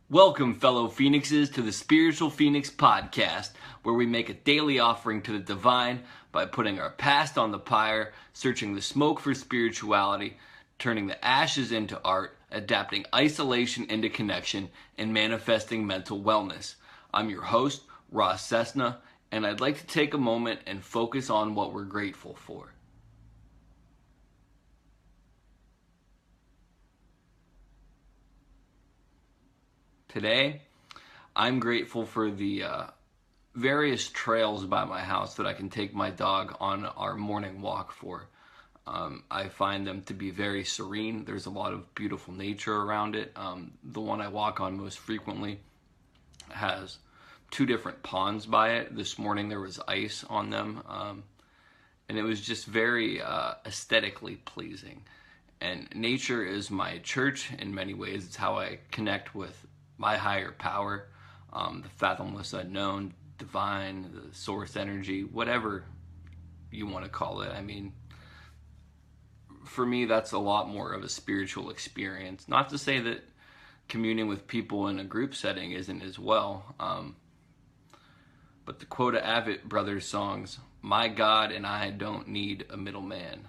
Welcome, fellow Phoenixes, to the Spiritual Phoenix Podcast, where we make a daily offering to the divine by putting our past on the pyre, searching the smoke for spirituality, turning the ashes into art, adapting isolation into connection, and manifesting mental wellness. I'm your host, Ross Cessna, and I'd like to take a moment and focus on what we're grateful for. Today, I'm grateful for the various trails by my house that I can take my dog on our morning walk for. I find them to be very serene. There's a lot of beautiful nature around it. The one I walk on most frequently has two different ponds by it. This morning there was ice on them, and it was just very aesthetically pleasing. And nature is my church in many ways. It's how I connect with my higher power, the fathomless unknown, divine, the source energy, whatever you want to call it. I mean, for me, that's a lot more of a spiritual experience. Not to say that communing with people in a group setting isn't as well, but the Quota Avett Brothers songs, "My God and I don't need a middleman."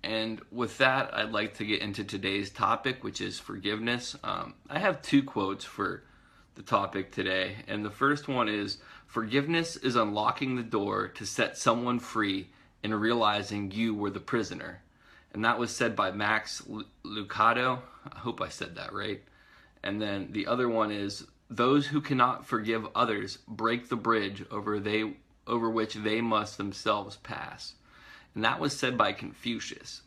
And with that, I'd like to get into today's topic, which is forgiveness. I have two quotes for the topic today. And the first one is, "Forgiveness is unlocking the door to set someone free and realizing you were the prisoner." And that was said by Max Lucado. I hope I said that right. And then the other one is, "Those who cannot forgive others break the bridge over which they must themselves pass." And that was said by Confucius.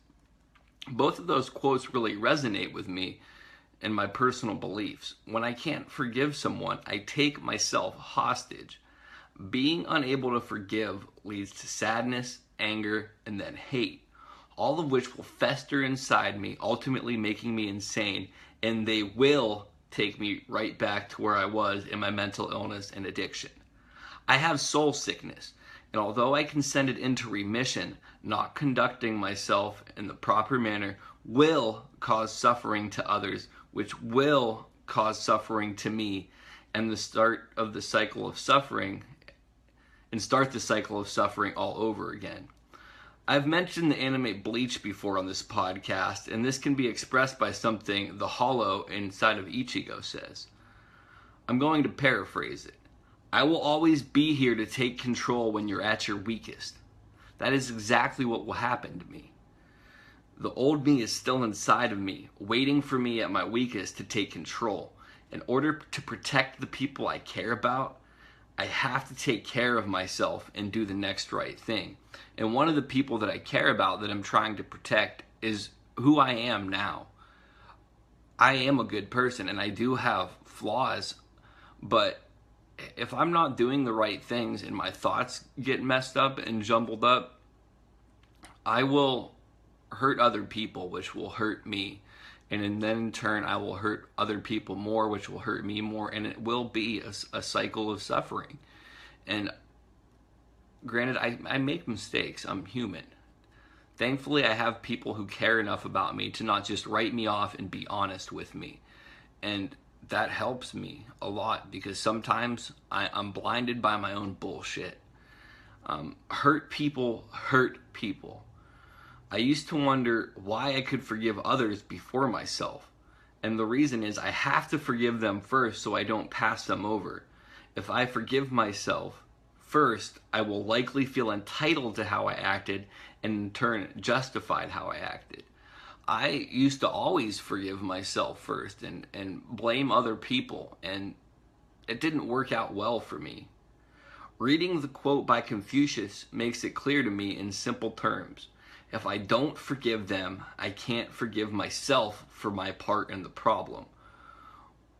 Both of those quotes really resonate with me and my personal beliefs. When I can't forgive someone, I take myself hostage. Being unable to forgive leads to sadness, anger, and then hate, all of which will fester inside me, ultimately making me insane, and they will take me right back to where I was in my mental illness and addiction. I have soul sickness. And although I can send it into remission, not conducting myself in the proper manner will cause suffering to others, which will cause suffering to me, and start the cycle of suffering all over again. I've mentioned the anime Bleach before on this podcast, and this can be expressed by something the hollow inside of Ichigo says. I'm going to paraphrase it. "I will always be here to take control when you're at your weakest." That is exactly what will happen to me. The old me is still inside of me, waiting for me at my weakest to take control. In order to protect the people I care about, I have to take care of myself and do the next right thing. And one of the people that I care about that I'm trying to protect is who I am now. I am a good person and I do have flaws, but if I'm not doing the right things and my thoughts get messed up and jumbled up, I will hurt other people, which will hurt me. And then in turn, I will hurt other people more, which will hurt me more. And it will be a cycle of suffering. And granted, I make mistakes. I'm human. Thankfully, I have people who care enough about me to not just write me off and be honest with me. And that helps me a lot because sometimes I'm blinded by my own bullshit. Hurt people hurt people. I used to wonder why I could forgive others before myself. And the reason is I have to forgive them first so I don't pass them over. If I forgive myself first, I will likely feel entitled to how I acted and in turn justified how I acted. I used to always forgive myself first and blame other people, and it didn't work out well for me. Reading the quote by Confucius makes it clear to me in simple terms. If I don't forgive them, I can't forgive myself for my part in the problem,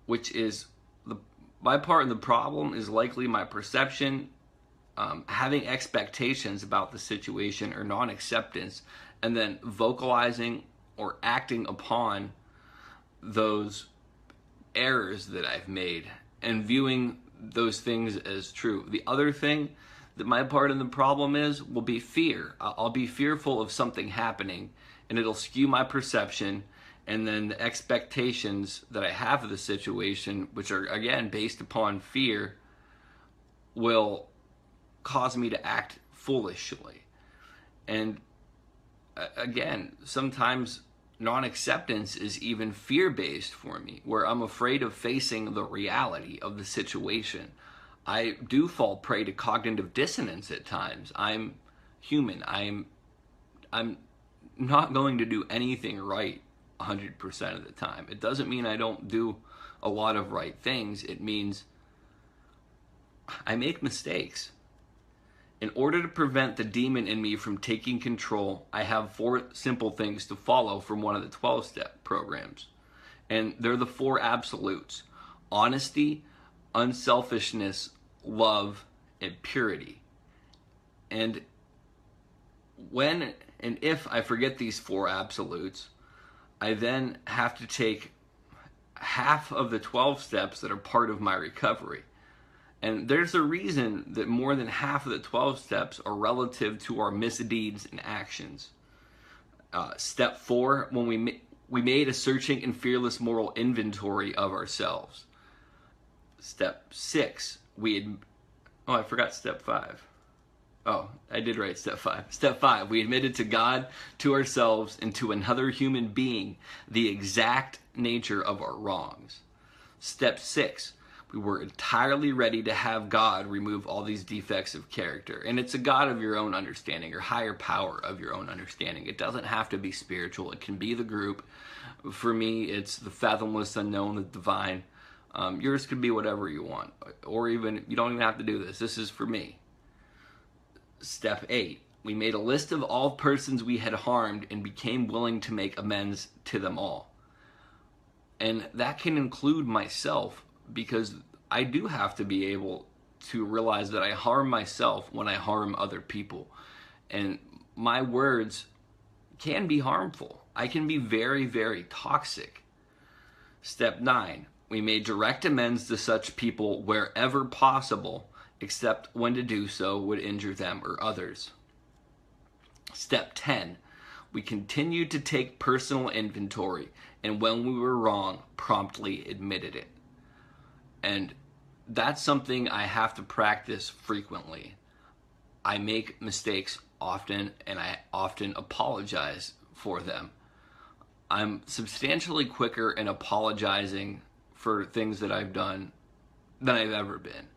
which is my part in the problem is likely my perception, having expectations about the situation or non-acceptance, and then vocalizing or acting upon those errors that I've made and viewing those things as true. The other thing that my part in the problem will be fear. I'll be fearful of something happening and it'll skew my perception And then the expectations that I have of the situation, which are again based upon fear, will cause me to act foolishly. And again, sometimes non-acceptance is even fear-based for me, where I'm afraid of facing the reality of the situation. I do fall prey to cognitive dissonance at times. I'm human. I'm not going to do anything right 100% of the time. It doesn't mean I don't do a lot of right things. It means I make mistakes. In order to prevent the demon in me from taking control, I have 4 simple things to follow from one of the 12-step programs. And they're the 4 absolutes: honesty, unselfishness, love, and purity. And when and if I forget these 4 absolutes, I then have to take half of the 12 steps that are part of my recovery. And there's a reason that more than half of the 12 steps are relative to our misdeeds and actions. Step 4, when we made a searching and fearless moral inventory of ourselves. Step 6, I forgot step 5. Oh, I did write step 5. Step 5, we admitted to God, to ourselves, and to another human being the exact nature of our wrongs. Step 6, we were entirely ready to have God remove all these defects of character. And it's a God of your own understanding, or higher power of your own understanding. It doesn't have to be spiritual. It can be the group. For me, it's the fathomless unknown, the divine. Yours could be whatever you want. Or even, you don't even have to do this. This is for me. Step 8, we made a list of all persons we had harmed and became willing to make amends to them all. And that can include myself, because I do have to be able to realize that I harm myself when I harm other people. And my words can be harmful. I can be very, very toxic. Step 9, we made direct amends to such people wherever possible, except when to do so would injure them or others. Step 10, we continued to take personal inventory, and when we were wrong, promptly admitted it. And that's something I have to practice frequently. I make mistakes often, and I often apologize for them. I'm substantially quicker in apologizing for things that I've done than I've ever been.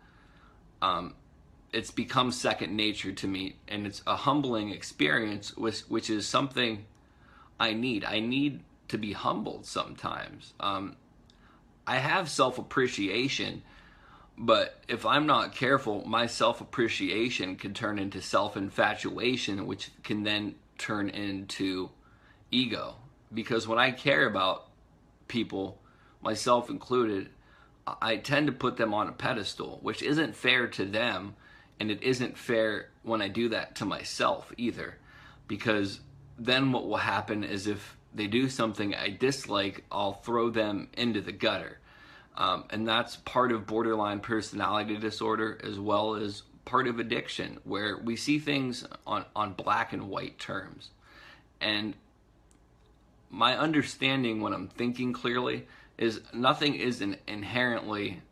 It's become second nature to me, and it's a humbling experience, which is something I need. I need to be humbled sometimes. I have self-appreciation, but if I'm not careful, my self-appreciation can turn into self-infatuation, which can then turn into ego. Because when I care about people, myself included, I tend to put them on a pedestal, which isn't fair to them, and it isn't fair when I do that to myself either. Because then what will happen is if they do something I dislike, I'll throw them into the gutter. And that's part of borderline personality disorder, as well as part of addiction, where we see things on black and white terms. And my understanding when I'm thinking clearly is nothing is inherently...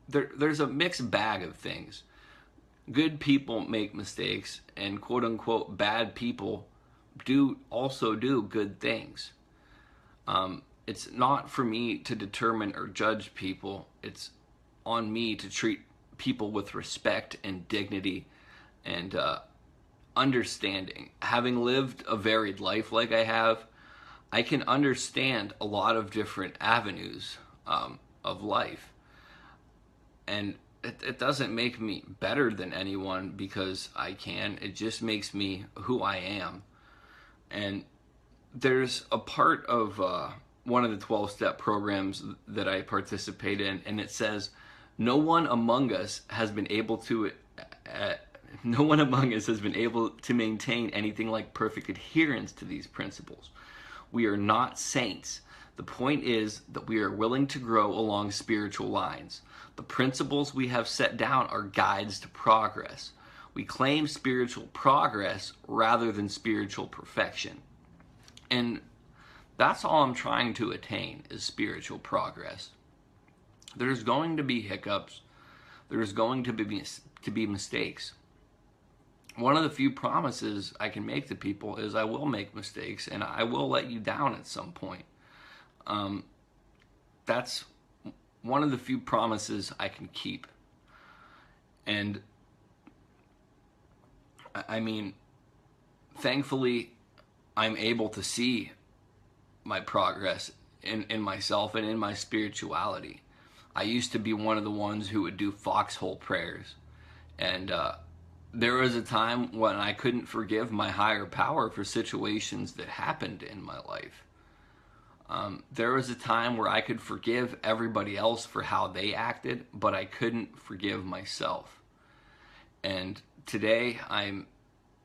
There's a mixed bag of things. Good people make mistakes, and quote-unquote bad people also do good things. It's not for me to determine or judge people. It's on me to treat people with respect and dignity and understanding. Having lived a varied life like I have, I can understand a lot of different avenues of life. And it doesn't make me better than anyone because I can. It just makes me who I am. And there's a part of one of the 12-step programs that I participate in, and it says, no one among us has been able to maintain anything like perfect adherence to these principles. We are not saints. The point is that we are willing to grow along spiritual lines. The principles we have set down are guides to progress. We claim spiritual progress rather than spiritual perfection. And that's all I'm trying to attain, is spiritual progress. There's going to be hiccups. There's going to be mistakes. One of the few promises I can make to people is I will make mistakes and I will let you down at some point. That's one of the few promises I can keep. And I mean, thankfully, I'm able to see my progress in myself and in my spirituality. I used to be one of the ones who would do foxhole prayers. And there was a time when I couldn't forgive my higher power for situations that happened in my life. There was a time where I could forgive everybody else for how they acted, but I couldn't forgive myself. And today I'm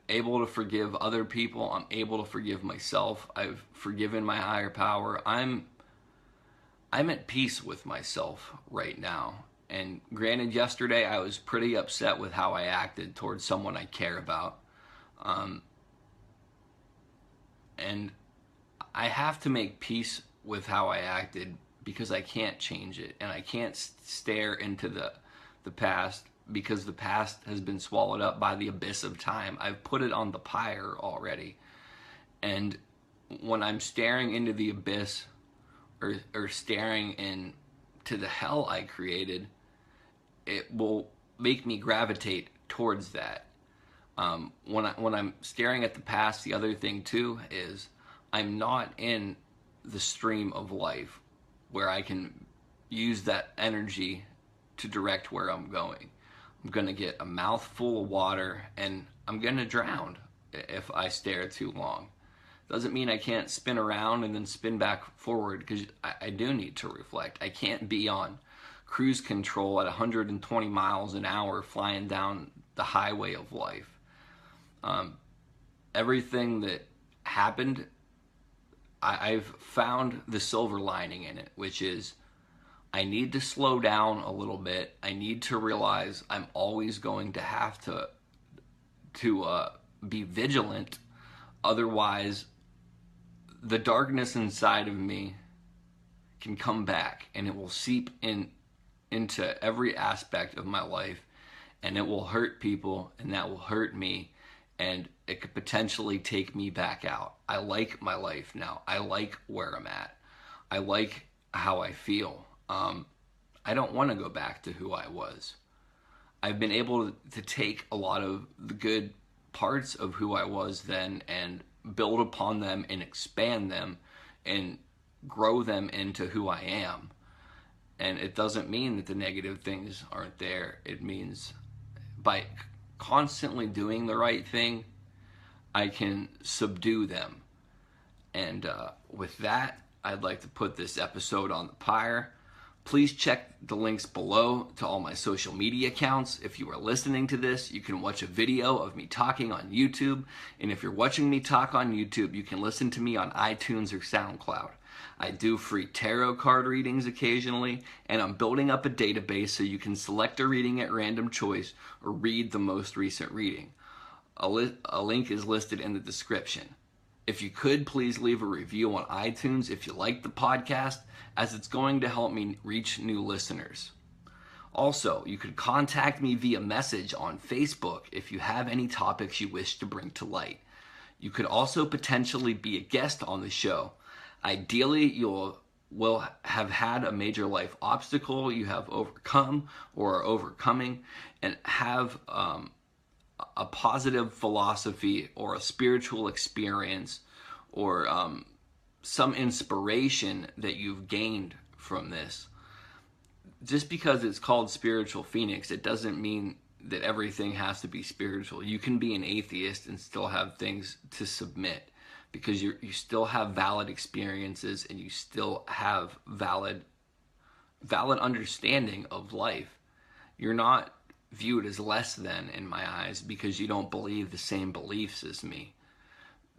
able to forgive other people. I'm able to forgive myself. I've forgiven my higher power. I'm at peace with myself right now. And granted, yesterday I was pretty upset with how I acted towards someone I care about. And I have to make peace with how I acted because I can't change it. And I can't stare into the past because the past has been swallowed up by the abyss of time. I've put it on the pyre already. And when I'm staring into the abyss or staring into the hell I created, it will make me gravitate towards that. When I'm staring at the past, the other thing too is I'm not in the stream of life where I can use that energy to direct where I'm going. I'm going to get a mouthful of water and I'm going to drown if I stare too long. Doesn't mean I can't spin around and then spin back forward, because I do need to reflect. I can't be on cruise control at 120 miles an hour flying down the highway of life. Everything that happened, I've found the silver lining in it, which is I need to slow down a little bit. I need to realize I'm always going to have to be vigilant. Otherwise, the darkness inside of me can come back and it will seep into every aspect of my life, and it will hurt people, and that will hurt me, and it could potentially take me back out. I like my life now. I like where I'm at. I like how I feel. I don't want to go back to who I was. I've been able to take a lot of the good parts of who I was then and build upon them and expand them and grow them into who I am. And it doesn't mean that the negative things aren't there. It means by constantly doing the right thing, I can subdue them. And with that, I'd like to put this episode on the pyre. Please check the links below to all my social media accounts. If you are listening to this, you can watch a video of me talking on YouTube. And if you're watching me talk on YouTube, you can listen to me on iTunes or SoundCloud. I do free tarot card readings occasionally, and I'm building up a database so you can select a reading at random choice or read the most recent reading. A link is listed in the description. If you could, please leave a review on iTunes if you like the podcast, as it's going to help me reach new listeners. Also, you could contact me via message on Facebook if you have any topics you wish to bring to light. You could also potentially be a guest on the show. Ideally, you will have had a major life obstacle you have overcome or are overcoming, and have a positive philosophy or a spiritual experience or some inspiration that you've gained from this. Just because it's called Spiritual Phoenix, it doesn't mean that everything has to be spiritual. You can be an atheist and still have things to submit, because you still have valid experiences and you still have valid understanding of life. You're not viewed as less than in my eyes because you don't believe the same beliefs as me.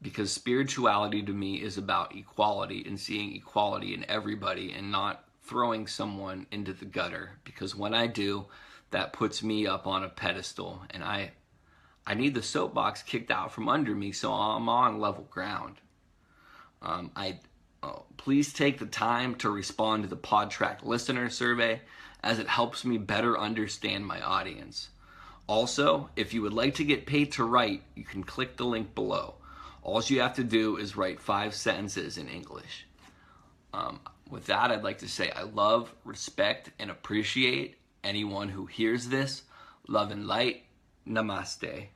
Because spirituality to me is about equality and seeing equality in everybody and not throwing someone into the gutter. Because when I do, that puts me up on a pedestal, and I need the soapbox kicked out from under me so I'm on level ground. Please take the time to respond to the PodTrack listener survey, as it helps me better understand my audience. Also, if you would like to get paid to write, you can click the link below. All you have to do is write 5 sentences in English. With that, I'd like to say I love, respect, and appreciate anyone who hears this. Love and light. Namaste.